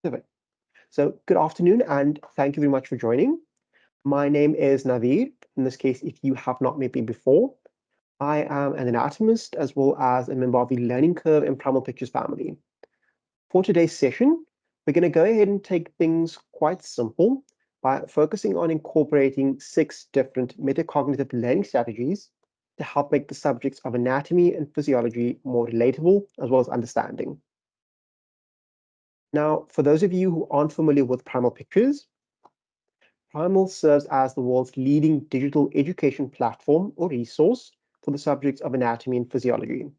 Perfect. So good afternoon, and thank you very much for joining. My name is Naveed. In this case, if you have not met me before, I am an anatomist as well as a member of the Learning Curve and Primal Pictures family. For today's session, we're going to go ahead and take things quite simple by focusing on incorporating 6 different metacognitive learning strategies to help make the subjects of anatomy and physiology more relatable as well as understanding. Now, for those of you who aren't familiar with Primal Pictures, Primal serves as the world's leading digital education platform or resource for the subjects of anatomy and physiology.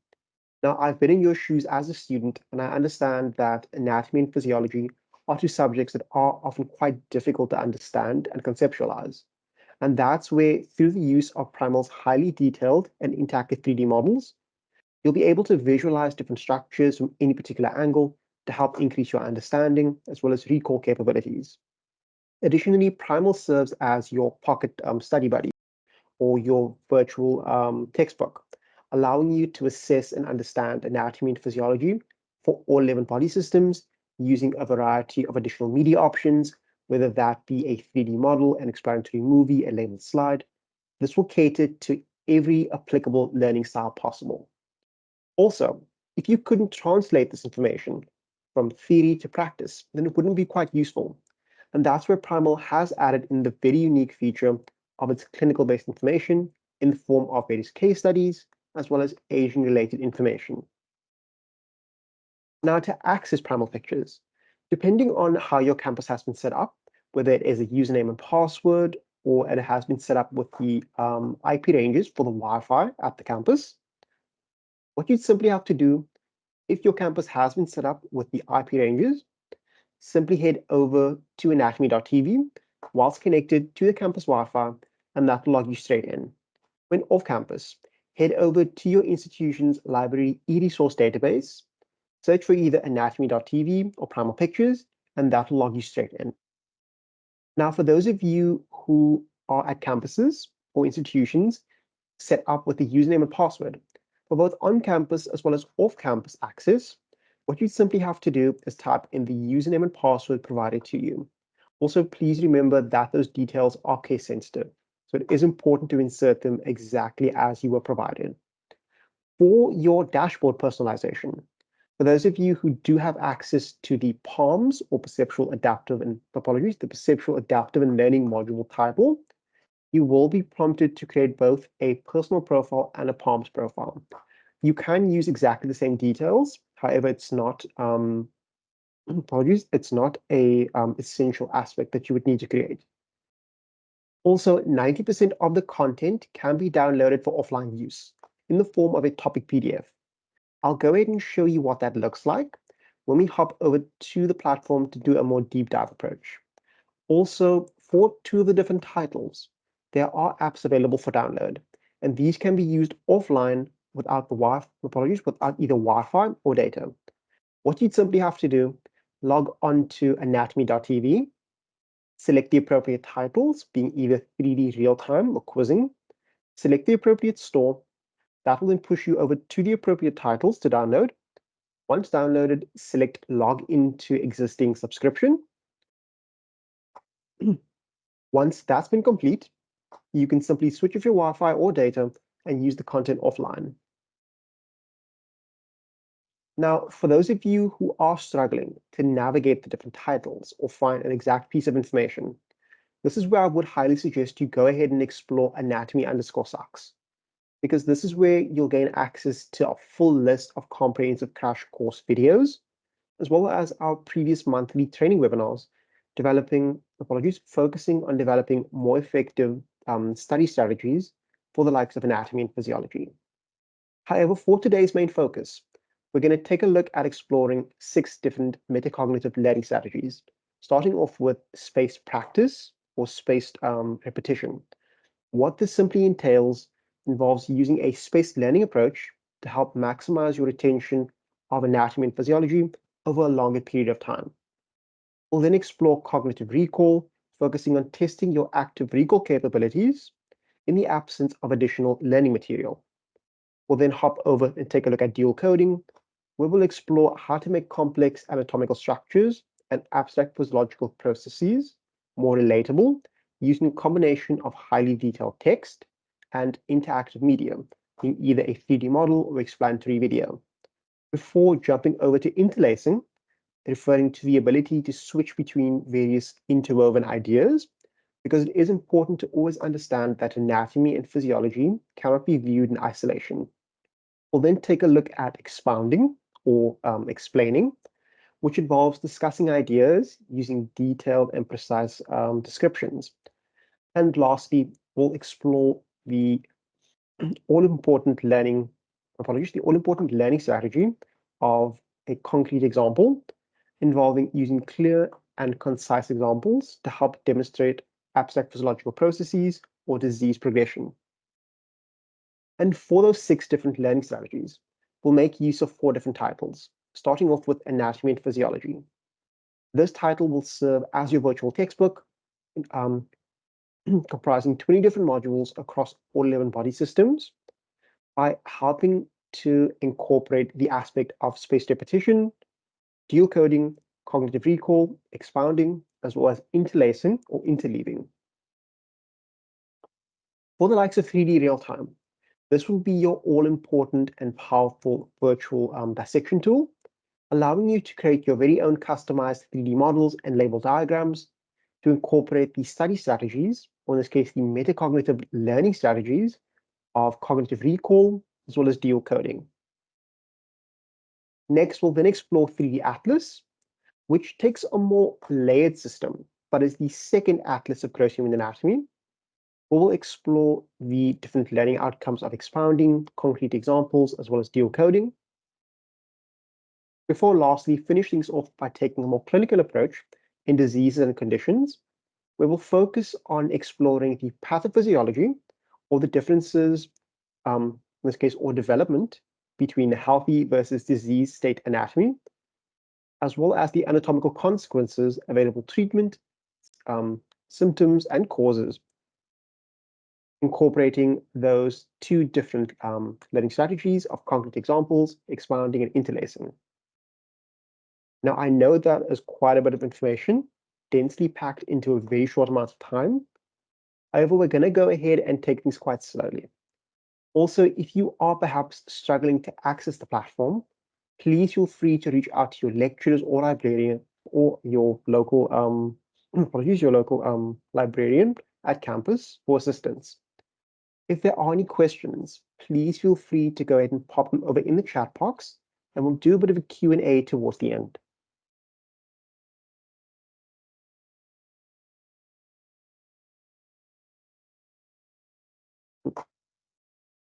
Now, I've been in your shoes as a student, and I understand that anatomy and physiology are two subjects that are often quite difficult to understand and conceptualize. And that's where, through the use of Primal's highly detailed and interactive 3D models, you'll be able to visualize different structures from any particular angle to help increase your understanding as well as recall capabilities. Additionally, Primal serves as your pocket study buddy or your virtual textbook, allowing you to assess and understand anatomy and physiology for all 11 body systems using a variety of additional media options, whether that be a 3D model, an explanatory movie, a labeled slide. This will cater to every applicable learning style possible. Also, if you couldn't translate this information from theory to practice, then it wouldn't be quite useful. And that's where Primal has added in the very unique feature of its clinical-based information in the form of various case studies, as well as aging-related information. Now, to access Primal Pictures, depending on how your campus has been set up, whether it is a username and password, or it has been set up with the IP ranges for the Wi-Fi at the campus, what you simply have to do, if your campus has been set up with the IP ranges, simply head over to anatomy.tv whilst connected to the campus Wi-Fi, and that will log you straight in. When off campus, head over to your institution's library e-resource database, search for either anatomy.tv or Primal Pictures, and that will log you straight in. Now, for those of you who are at campuses or institutions set up with the username and password, for both on-campus as well as off-campus access, what you simply have to do is type in the username and password provided to you. Also, please remember that those details are case sensitive, so it is important to insert them exactly as you were provided. For your dashboard personalization, for those of you who do have access to the PALMS or Perceptual Adaptive and Topologies, the Perceptual Adaptive and Learning module title, you will be prompted to create both a personal profile and a PALMS profile. You can use exactly the same details. However, it's not, apologies, it's not a essential aspect that you would need to create. Also, 90% of the content can be downloaded for offline use in the form of a topic PDF. I'll go ahead and show you what that looks like when we hop over to the platform to do a more deep dive approach. Also, for 2 of the different titles, there are apps available for download, and these can be used offline without without either Wi-Fi or data. What you'd simply have to do, log on to anatomy.tv, select the appropriate titles, being either 3D real-time or quizzing, select the appropriate store. That will then push you over to the appropriate titles to download. Once downloaded, select log into existing subscription. Once that's been complete, you can simply switch off your Wi-Fi or data and use the content offline. Now, for those of you who are struggling to navigate the different titles or find an exact piece of information, this is where I would highly suggest you go ahead and explore anatomy_sucks, because this is where you'll gain access to a full list of comprehensive crash course videos, as well as our previous monthly training webinars, focusing on developing more effective study strategies for the likes of anatomy and physiology. However, for today's main focus, we're going to take a look at exploring 6 different metacognitive learning strategies, starting off with spaced practice or spaced repetition. What this simply entails involves using a spaced learning approach to help maximize your retention of anatomy and physiology over a longer period of time. We'll then explore cognitive recall, focusing on testing your active recall capabilities in the absence of additional learning material. We'll then hop over and take a look at dual coding, where we'll explore how to make complex anatomical structures and abstract physiological processes more relatable using a combination of highly detailed text and interactive medium in either a 3D model or explanatory video. Before jumping over to interlacing, referring to the ability to switch between various interwoven ideas, because it is important to always understand that anatomy and physiology cannot be viewed in isolation. We'll then take a look at expounding or explaining, which involves discussing ideas using detailed and precise descriptions. And lastly, we'll explore the all-important learning, the all-important learning strategy of a concrete example involving using clear and concise examples to help demonstrate abstract physiological processes or disease progression. And for those 6 different learning strategies, we'll make use of 4 different titles, starting off with anatomy and physiology. This title will serve as your virtual textbook, um, comprising 20 different modules across all 11 body systems by helping to incorporate the aspect of spaced repetition, dual coding, cognitive recall, expounding, as well as interlacing or interleaving. For the likes of 3D real-time, this will be your all-important and powerful virtual dissection tool, allowing you to create your very own customized 3D models and label diagrams to incorporate the study strategies, or in this case, the metacognitive learning strategies of cognitive recall, as well as dual coding. Next, we'll then explore 3D Atlas, which takes a more layered system, but is the second atlas of gross human anatomy. We will explore the different learning outcomes of expounding, concrete examples, as well as dual coding. Before lastly, finish things off by taking a more clinical approach in diseases and conditions, we will focus on exploring the pathophysiology or the differences, in this case, or development between healthy versus disease state anatomy, as well as the anatomical consequences, available treatment, symptoms, and causes, incorporating those 2 different learning strategies of concrete examples, expounding, and interlacing. Now, I know that is quite a bit of information, densely packed into a very short amount of time. However, we're going to go ahead and take things quite slowly. Also, if you are perhaps struggling to access the platform, please feel free to reach out to your lecturers or librarian or your local librarian at campus for assistance. If there are any questions, please feel free to go ahead and pop them over in the chat box, and we'll do a bit of a Q&A towards the end.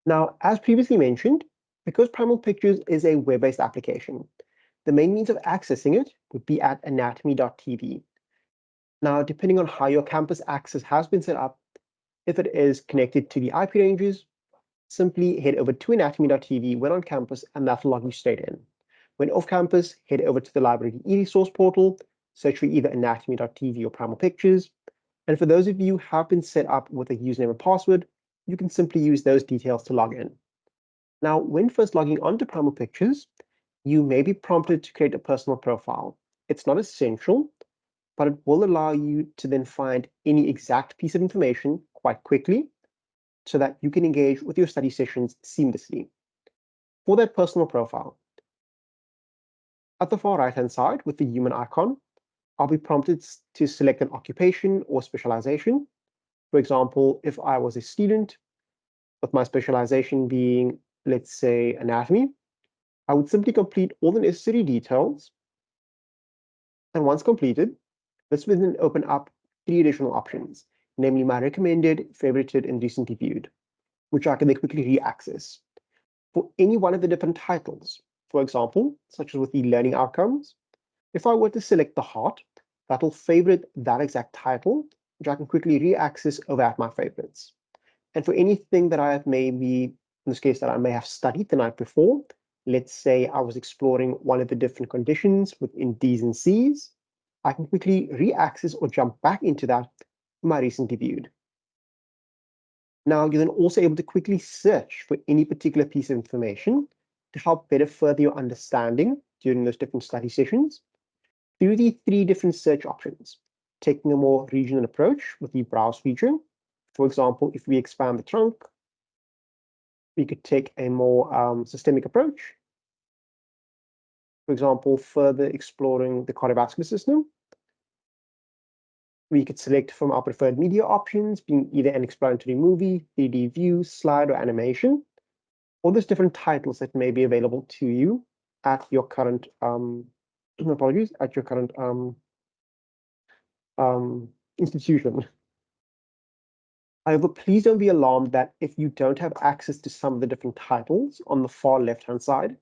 Now, as previously mentioned, because Primal Pictures is a web-based application, the main means of accessing it would be at anatomy.tv. Now, depending on how your campus access has been set up, if it is connected to the IP ranges, simply head over to anatomy.tv when on campus, and that will log you straight in. When off campus, head over to the library e-resource portal, search for either anatomy.tv or Primal Pictures. And for those of you who have been set up with a username and password, you can simply use those details to log in. Now, when first logging onto Primal Pictures, you may be prompted to create a personal profile. It's not essential, but it will allow you to then find any exact piece of information quite quickly so that you can engage with your study sessions seamlessly. For that personal profile, at the far right-hand side with the human icon, I'll be prompted to select an occupation or specialization. For example, if I was a student, with my specialization being, let's say, anatomy, I would simply complete all the necessary details. And once completed, this will then open up 3 additional options, namely my recommended, favorited, and recently viewed, which I can then quickly re-access. For any one of the different titles, for example, such as with the learning outcomes, if I were to select the heart, that will favorite that exact title, which I can quickly re-access over at my favorites. And for anything that I have maybe, in this case, that I may have studied the night before, let's say I was exploring one of the different conditions within Ds and Cs, I can quickly re-access or jump back into that in my recently viewed. Now, you're then also able to quickly search for any particular piece of information to help better further your understanding during those different study sessions. through the three different search options, taking a more regional approach with the browse feature. For example, if we expand the trunk, we could take a more systemic approach. For example, further exploring the cardiovascular system. We could select from our preferred media options, being either an explanatory movie, 3D view, slide, or animation. All those different titles that may be available to you at your current apologies, at your current institution. However, please don't be alarmed that if you don't have access to some of the different titles on the far left-hand side,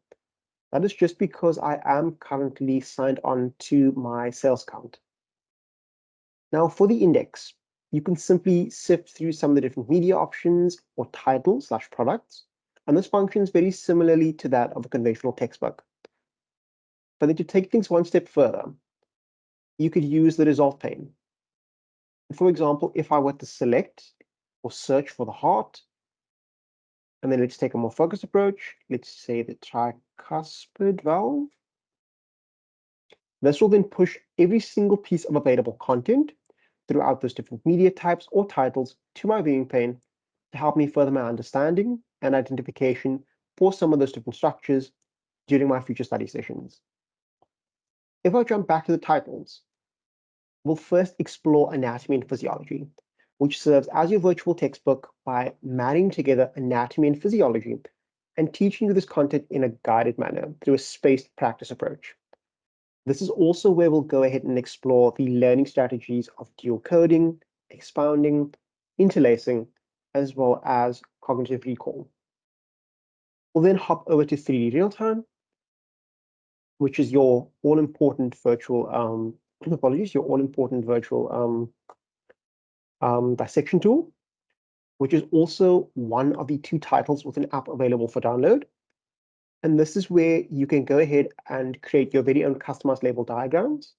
that is just because I am currently signed on to my sales account. Now, for the index, you can simply sift through some of the different media options or titles/products, and this functions very similarly to that of a conventional textbook. But then to take things one step further, you could use the result pane. For example, if I were to select or search for the heart, and then let's take a more focused approach, let's say the tricuspid valve. This will then push every single piece of available content throughout those different media types or titles to my viewing pane to help me further my understanding and identification for some of those different structures during my future study sessions. If I jump back to the titles, we'll first explore anatomy and physiology, which serves as your virtual textbook by marrying together anatomy and physiology and teaching you this content in a guided manner through a spaced practice approach. This is also where we'll go ahead and explore the learning strategies of dual coding, expounding, interlacing, as well as cognitive recall. We'll then hop over to 3D real-time, which is your all-important virtual, apologies, your all-important virtual dissection tool, which is also one of the two titles with an app available for download. And this is where you can go ahead and create your very own customized label diagrams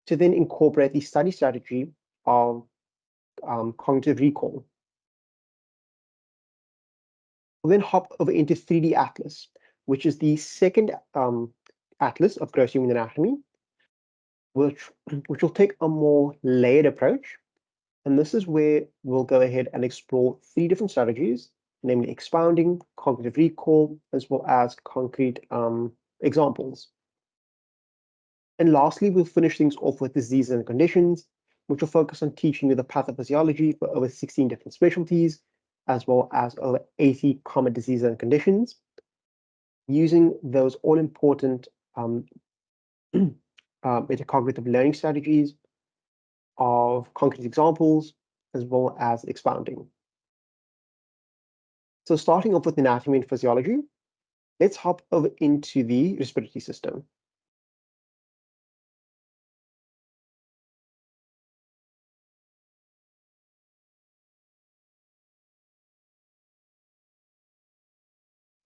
to then incorporate the study strategy of cognitive recall. We'll then hop over into 3D Atlas, which is the second atlas of gross human anatomy, which will take a more layered approach. And this is where we'll go ahead and explore three different strategies, namely expounding, cognitive recall, as well as concrete examples. And lastly, we'll finish things off with diseases and conditions, which will focus on teaching you the pathophysiology for over 16 different specialties, as well as over 80 common diseases and conditions, using those all-important metacognitive learning strategies of concrete examples, as well as expounding. So starting off with anatomy and physiology, let's hop over into the respiratory system.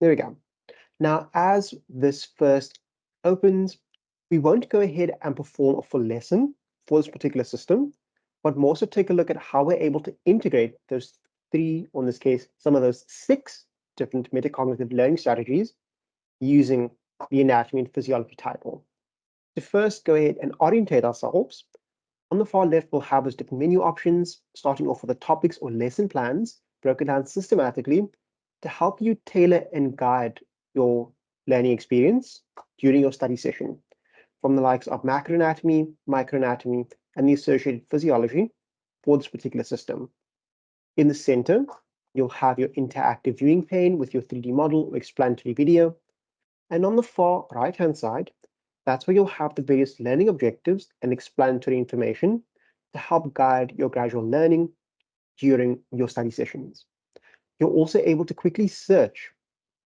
There we go. Now, as this first opens, we won't go ahead and perform a full lesson for this particular system, but more so take a look at how we're able to integrate those three, or in this case, some of those 6 different metacognitive learning strategies using the anatomy and physiology title. To first go ahead and orientate ourselves, on the far left, we'll have those different menu options, starting off with the topics or lesson plans broken down systematically to help you tailor and guide your learning experience during your study session, from the likes of macroanatomy, microanatomy, and the associated physiology for this particular system. In the center, you'll have your interactive viewing pane with your 3D model or explanatory video. And on the far right-hand side, that's where you'll have the various learning objectives and explanatory information to help guide your gradual learning during your study sessions. You're also able to quickly search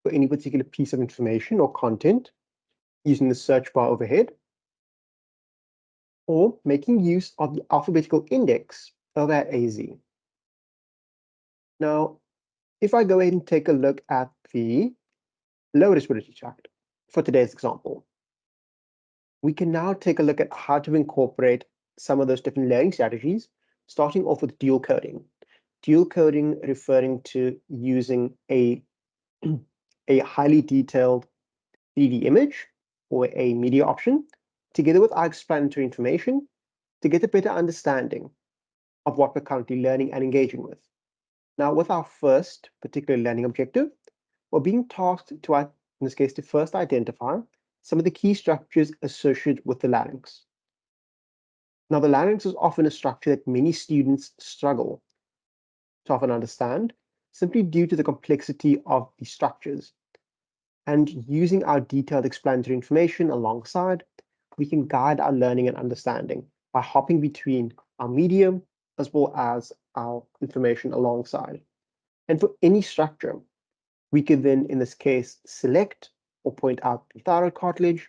for any particular piece of information or content using the search bar overhead, or making use of the alphabetical index over at AZ. Now, if I go ahead and take a look at the lower respiratory tract for today's example, we can now take a look at how to incorporate some of those different learning strategies, starting off with dual coding. Dual coding referring to using a highly detailed 3D image or a media option together with our explanatory information, to get a better understanding of what we're currently learning and engaging with. Now, with our first particular learning objective, we're being tasked to, in this case, to first identify some of the key structures associated with the larynx. Now, the larynx is often a structure that many students struggle to often understand, simply due to the complexity of the structures. And using our detailed explanatory information alongside, we can guide our learning and understanding by hopping between our medium as well as our information alongside. And for any structure, we can then, in this case, select or point out the thyroid cartilage.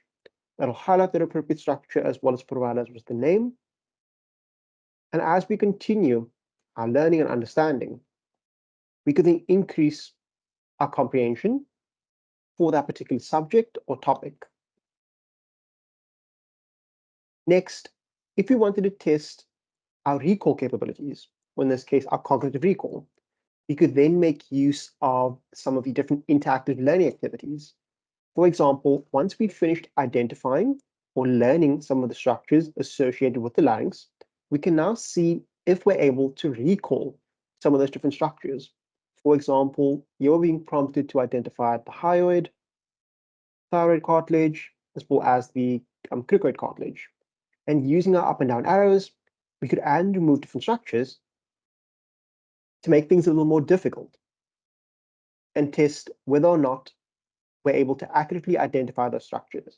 That'll highlight the appropriate structure as well as provide us with the name. And as we continue our learning and understanding, we could then increase our comprehension for that particular subject or topic. Next, if we wanted to test our recall capabilities, or in this case, our cognitive recall, we could then make use of some of the different interactive learning activities. For example, once we've finished identifying or learning some of the structures associated with the larynx, we can now see if we're able to recall some of those different structures. For example, you're being prompted to identify the hyoid, thyroid cartilage, as well as the cricoid cartilage. And using our up and down arrows, we could add and remove different structures to make things a little more difficult and test whether or not we're able to accurately identify those structures.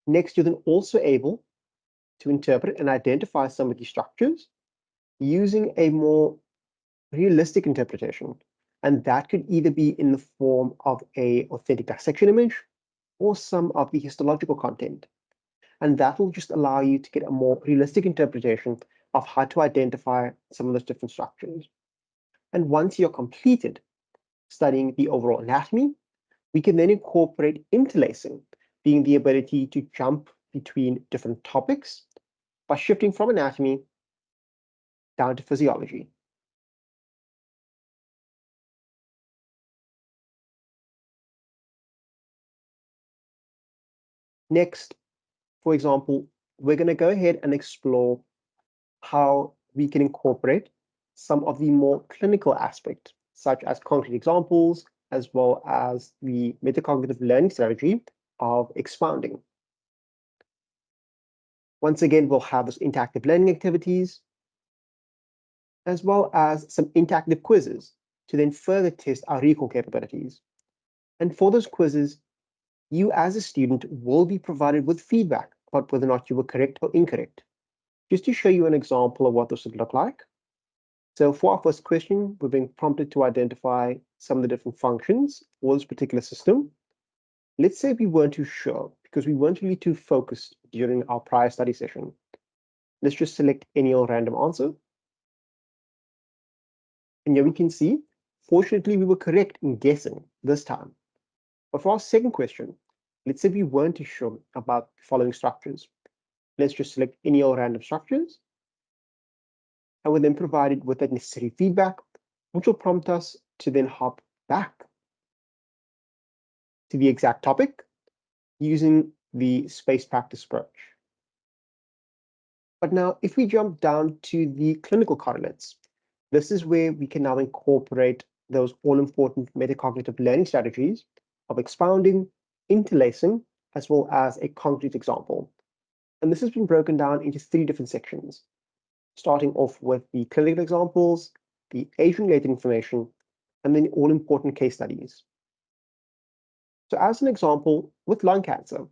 Next, you're then also able to interpret and identify some of these structures using a more realistic interpretation. And that could either be in the form of an authentic dissection image or some of the histological content. And that will just allow you to get a more realistic interpretation of how to identify some of those different structures. And once you're completed studying the overall anatomy, we can then incorporate interlacing, being the ability to jump between different topics by shifting from anatomy down to physiology. Next, for example, we're going to go ahead and explore how we can incorporate some of the more clinical aspects, such as concrete examples, as well as the metacognitive learning strategy of expounding. Once again, we'll have those interactive learning activities, as well as some interactive quizzes to then further test our recall capabilities. And for those quizzes, you as a student will be provided with feedback about whether or not you were correct or incorrect. Just to show you an example of what this would look like. So for our first question, we're being prompted to identify some of the different functions for this particular system. Let's say we weren't too sure because we weren't really too focused during our prior study session. Let's just select any old random answer. And here we can see, fortunately, we were correct in guessing this time. But for our second question, let's say we weren't too sure about the following structures. Let's just select any old random structures. And we're then provided with that necessary feedback, which will prompt us to then hop back to the exact topic using the space practice approach. But now, if we jump down to the clinical correlates, this is where we can now incorporate those all-important metacognitive learning strategies of expounding, interlacing, as well as a concrete example. And this has been broken down into 3 different sections, starting off with the clinical examples, the age-related information, and then all-important case studies. So as an example, with lung cancer,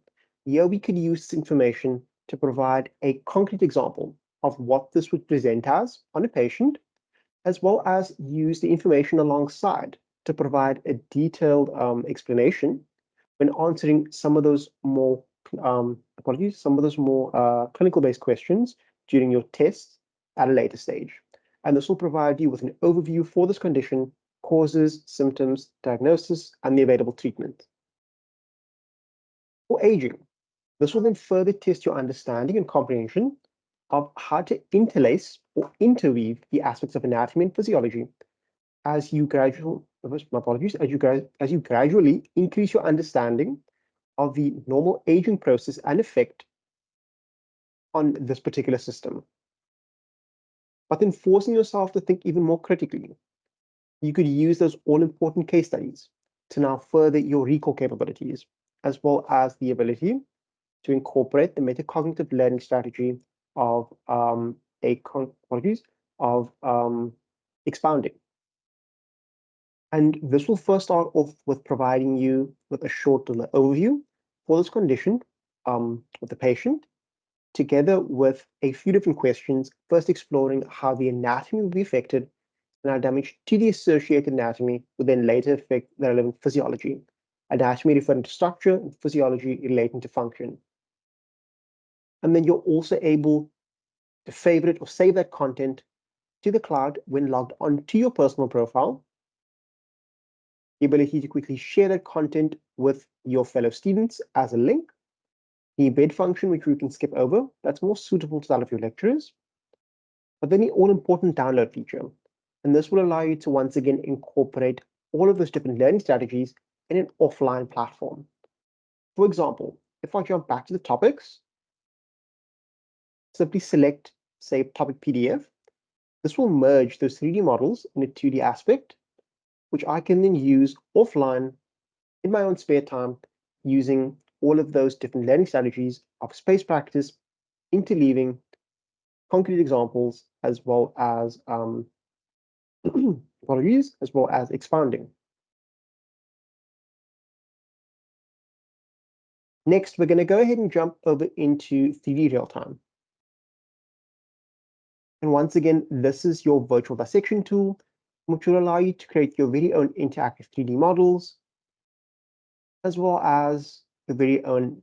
here we could use this information to provide a concrete example of what this would present as on a patient, as well as use the information alongside to provide a detailed explanation when answering some of those more clinical-based questions during your tests at a later stage. And this will provide you with an overview for this condition, causes, symptoms, diagnosis, and the available treatment. For aging, this will then further test your understanding and comprehension of how to interlace or interweave the aspects of anatomy and physiology as you gradually increase your understanding of the normal aging process and effect on this particular system. But then forcing yourself to think even more critically, you could use those all-important case studies to now further your recall capabilities, as well as the ability to incorporate the metacognitive learning strategy of apologies, of expounding. And this will first start off with providing you with a short overview for this condition with the patient, together with a few different questions, first exploring how the anatomy will be affected and how damage to the associated anatomy will then later affect the relevant physiology. Anatomy referring to structure and physiology relating to function. And then you're also able to favorite or save that content to the cloud when logged onto your personal profile. The ability to quickly share that content with your fellow students as a link. The embed function, which we can skip over, that's more suitable to that of your lecturers. But then the all-important download feature. And this will allow you to once again incorporate all of those different learning strategies in an offline platform. For example, if I jump back to the topics, simply select, say, topic PDF. This will merge those 3D models in a 2D aspect, which I can then use offline in my own spare time using all of those different learning strategies of space practice, interleaving, concrete examples, as well as apologies, as well as expounding. Next, we're going to go ahead and jump over into 3D real time. And once again, this is your virtual dissection tool, which will allow you to create your very own interactive 3D models, as well as your very own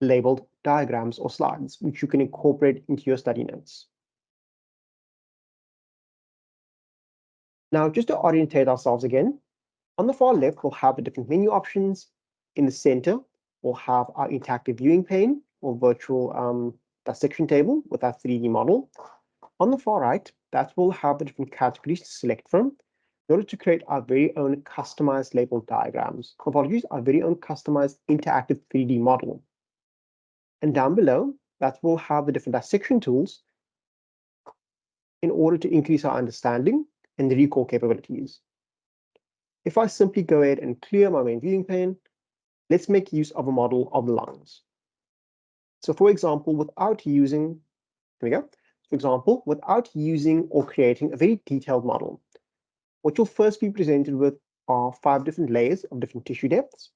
labeled diagrams or slides, which you can incorporate into your study notes. Now, just to orientate ourselves again, on the far left, we'll have the different menu options. In the center, we'll have our interactive viewing pane or virtual dissection table with our 3D model. On the far right, that will have the different categories to select from in order to create our very own customized labeled diagrams. Apologies, our very own customized interactive 3D model. And down below, that will have the different dissection tools in order to increase our understanding and the recall capabilities. If I simply go ahead and clear my main viewing pane, let's make use of a model of the lungs. So for example, without using, here we go. For example, without using or creating a very detailed model, what you'll first be presented with are 5 different layers of different tissue depths.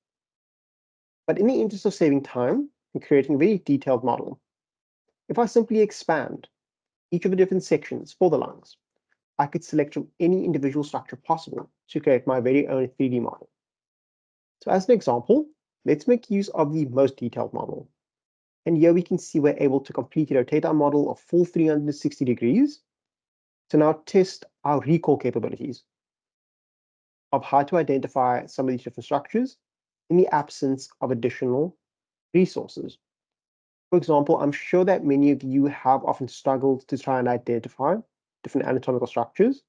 But in the interest of saving time and creating a very detailed model, if I simply expand each of the different sections for the lungs, I could select from any individual structure possible to create my very own 3D model. So as an example, let's make use of the most detailed model. And here we can see we're able to completely rotate our model a full 360 degrees to now test our recall capabilities of how to identify some of these different structures in the absence of additional resources. For example, I'm sure that many of you have often struggled to try and identify different anatomical structures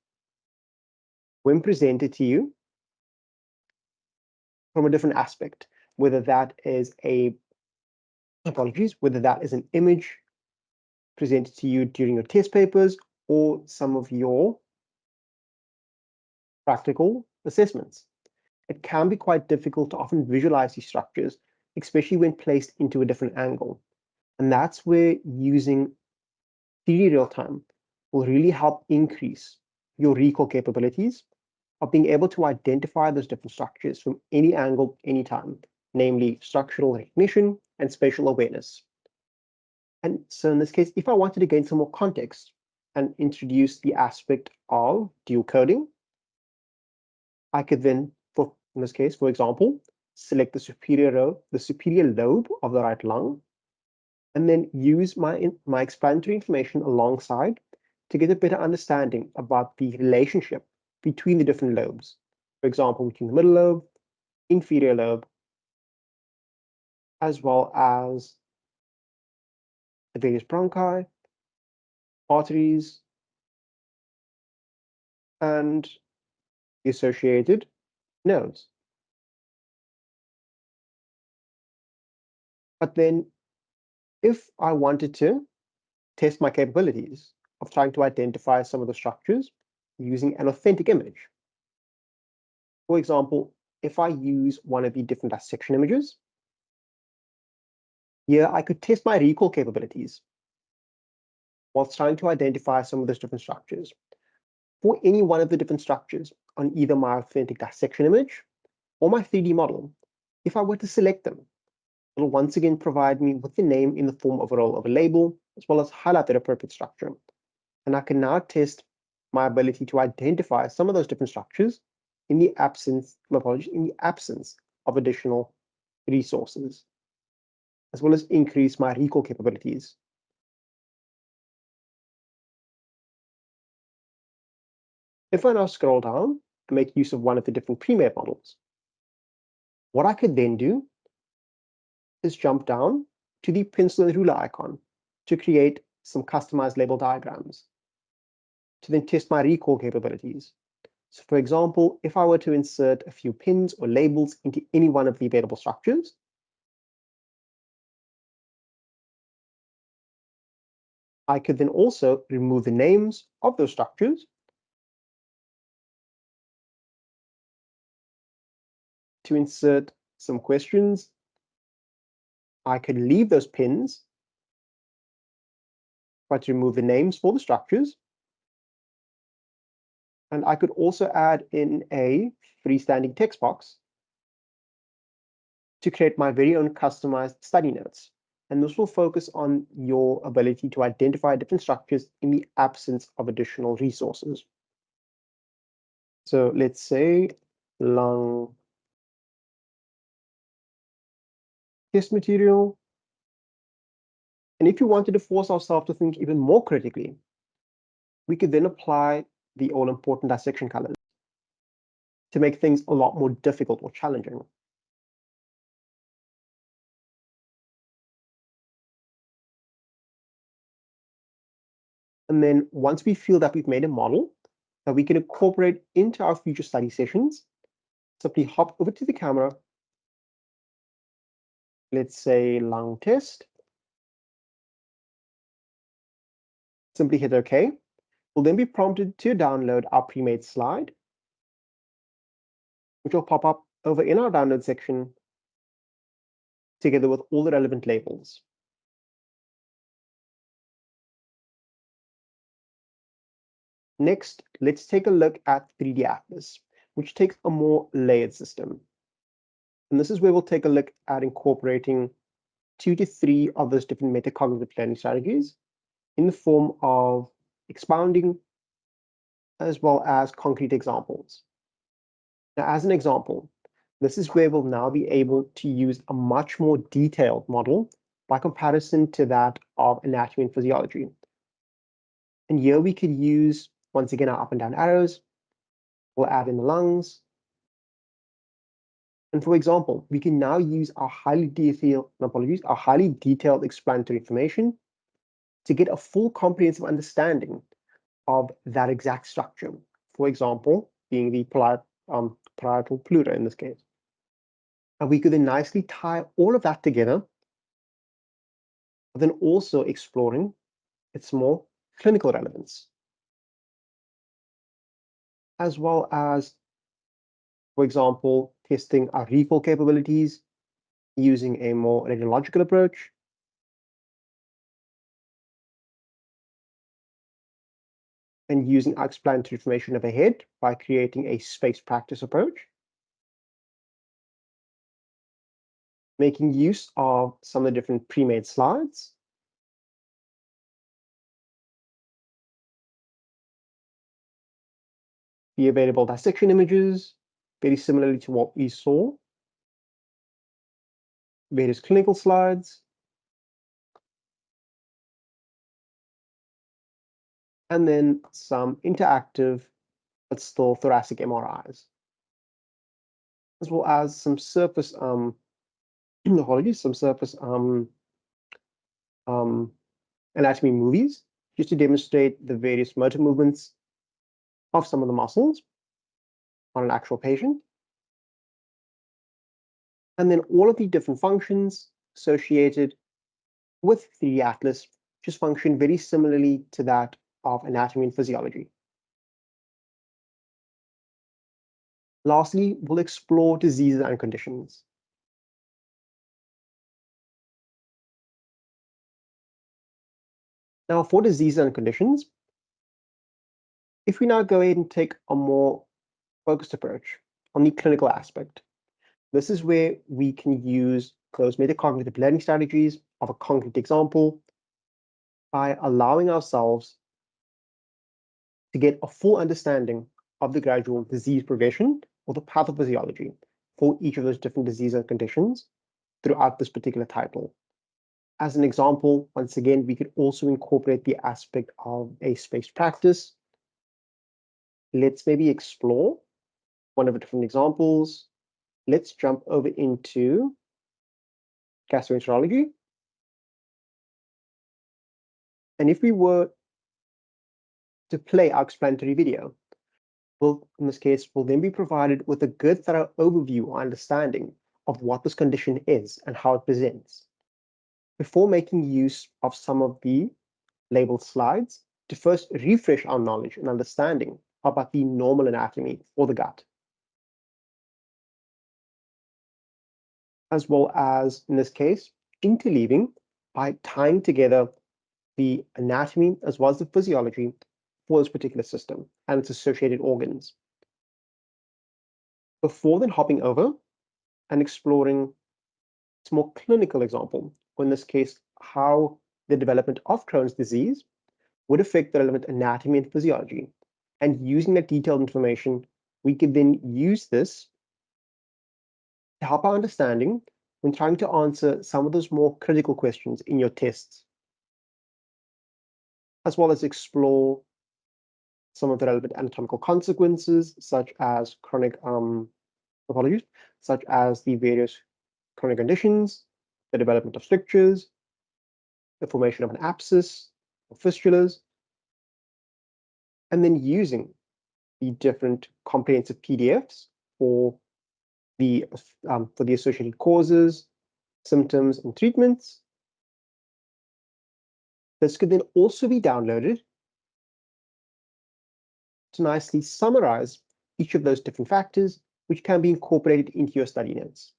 when presented to you from a different aspect, whether that is whether that is an image presented to you during your test papers or some of your practical assessments. It can be quite difficult to often visualize these structures, especially when placed into a different angle. And that's where using 3D real-time will really help increase your recall capabilities of being able to identify those different structures from any angle, anytime, namely structural recognition and spatial awareness. And so in this case, if I wanted to gain some more context and introduce the aspect of dual coding, I could then, in this case, for example, select the superior lobe of the right lung, and then use my explanatory information alongside to get a better understanding about the relationship between the different lobes. For example, between the middle lobe, inferior lobe, as well as the various bronchi, arteries, and the associated nodes. But then if I wanted to test my capabilities of trying to identify some of the structures using an authentic image, for example, if I use one of the different dissection images, here I could test my recall capabilities whilst trying to identify some of those different structures. For any one of the different structures on either my authentic dissection image or my 3D model, if I were to select them, it will once again provide me with the name in the form of a role of a label, as well as highlight that appropriate structure. And I can now test my ability to identify some of those different structures in the absence, of additional resources, as well as increase my recall capabilities. If I now scroll down and make use of one of the different pre-made models, what I could then do is jump down to the pencil and ruler icon to create some customized label diagrams to then test my recall capabilities. So for example, if I were to insert a few pins or labels into any one of the available structures, I could then also remove the names of those structures to insert some questions. I could leave those pins, try to remove the names for the structures, and I could also add in a freestanding text box to create my very own customized study notes. And this will focus on your ability to identify different structures in the absence of additional resources. So let's say lung test material. And if you wanted to force ourselves to think even more critically, we could then apply the all-important dissection colors to make things a lot more difficult or challenging. And then once we feel that we've made a model that we can incorporate into our future study sessions, simply hop over to the camera, let's say lung test, simply hit OK. We'll then be prompted to download our pre-made slide, which will pop up over in our download section together with all the relevant labels. Next, let's take a look at 3D Atlas, which takes a more layered system. And this is where we'll take a look at incorporating 2 to 3 of those different metacognitive learning strategies in the form of expounding as well as concrete examples. Now, as an example, this is where we'll now be able to use a much more detailed model by comparison to that of anatomy and physiology. And here we could use, once again, our up and down arrows. We'll add in the lungs. And for example, we can now use our highly detailed explanatory information to get a full comprehensive understanding of that exact structure. For example, being the parietal pleura in this case. And we could then nicely tie all of that together, but then also exploring its more clinical relevance, as well as, for example, testing our recall capabilities using a more radiological approach, and using our explanatory information overhead by creating a space practice approach, making use of some of the different pre-made slides, the available dissection images, very similarly to what we saw, various clinical slides, and then some interactive but still thoracic MRIs, as well as some surface anatomy movies, just to demonstrate the various motor movements of some of the muscles on an actual patient. And then all of the different functions, associated with 3D Atlas, which function very similarly to that of anatomy and physiology. Lastly, we'll explore diseases and conditions. Now, for diseases and conditions, if we now go ahead and take a more focused approach on the clinical aspect, this is where we can use those metacognitive learning strategies of a concrete example by allowing ourselves to get a full understanding of the gradual disease progression or the pathophysiology for each of those different diseases and conditions throughout this particular title. As an example, once again, we could also incorporate the aspect of a spaced practice. Let's maybe explore one of the different examples. Let's jump over into gastroenterology. And if we were to play our explanatory video, in this case, we'll then be provided with a good thorough overview or understanding of what this condition is and how it presents, before making use of some of the labeled slides to first refresh our knowledge and understanding about the normal anatomy for the gut, as well as, in this case, interleaving by tying together the anatomy as well as the physiology for this particular system and its associated organs, before then hopping over and exploring its more clinical example, or in this case, how the development of Crohn's disease would affect the relevant anatomy and physiology. And using that detailed information, we could then use this to help our understanding when trying to answer some of those more critical questions in your tests, as well as explore some of the relevant anatomical consequences, such as apologies, such as the various chronic conditions, the development of strictures, the formation of an abscess or fistulas, and then using the different comprehensive PDFs for the associated causes, symptoms, and treatments. This could then also be downloaded to nicely summarize each of those different factors, which can be incorporated into your study notes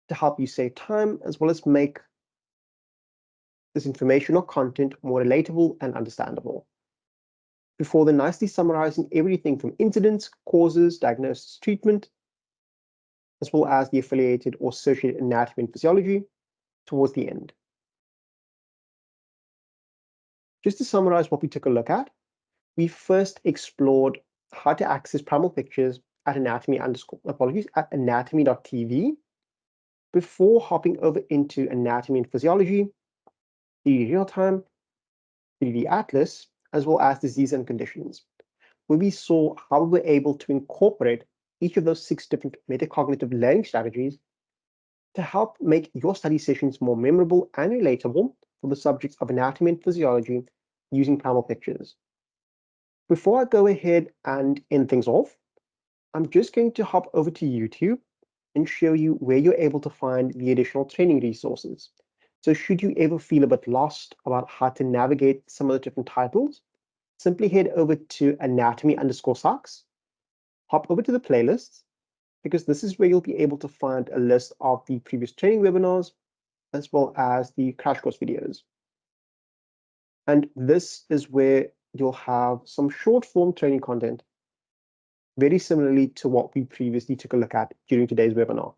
to help you save time, as well as make this information or content more relatable and understandable, before then nicely summarizing everything from incidents, causes, diagnosis, treatment, as well as the affiliated or associated anatomy and physiology towards the end. Just to summarize what we took a look at, we first explored how to access Primal pictures at anatomy.tv, before hopping over into anatomy and physiology, 3D real-time, 3D atlas, as well as disease and conditions, where we saw how we were able to incorporate each of those 6 different metacognitive learning strategies to help make your study sessions more memorable and relatable for the subjects of anatomy and physiology using Primal pictures. Before I go ahead and end things off, I'm just going to hop over to YouTube and show you where you're able to find the additional training resources. So should you ever feel a bit lost about how to navigate some of the different titles, simply head over to anatomy_sucks, hop over to the playlists, because this is where you'll be able to find a list of the previous training webinars, as well as the crash course videos. And this is where you'll have some short form training content, very similarly to what we previously took a look at during today's webinar.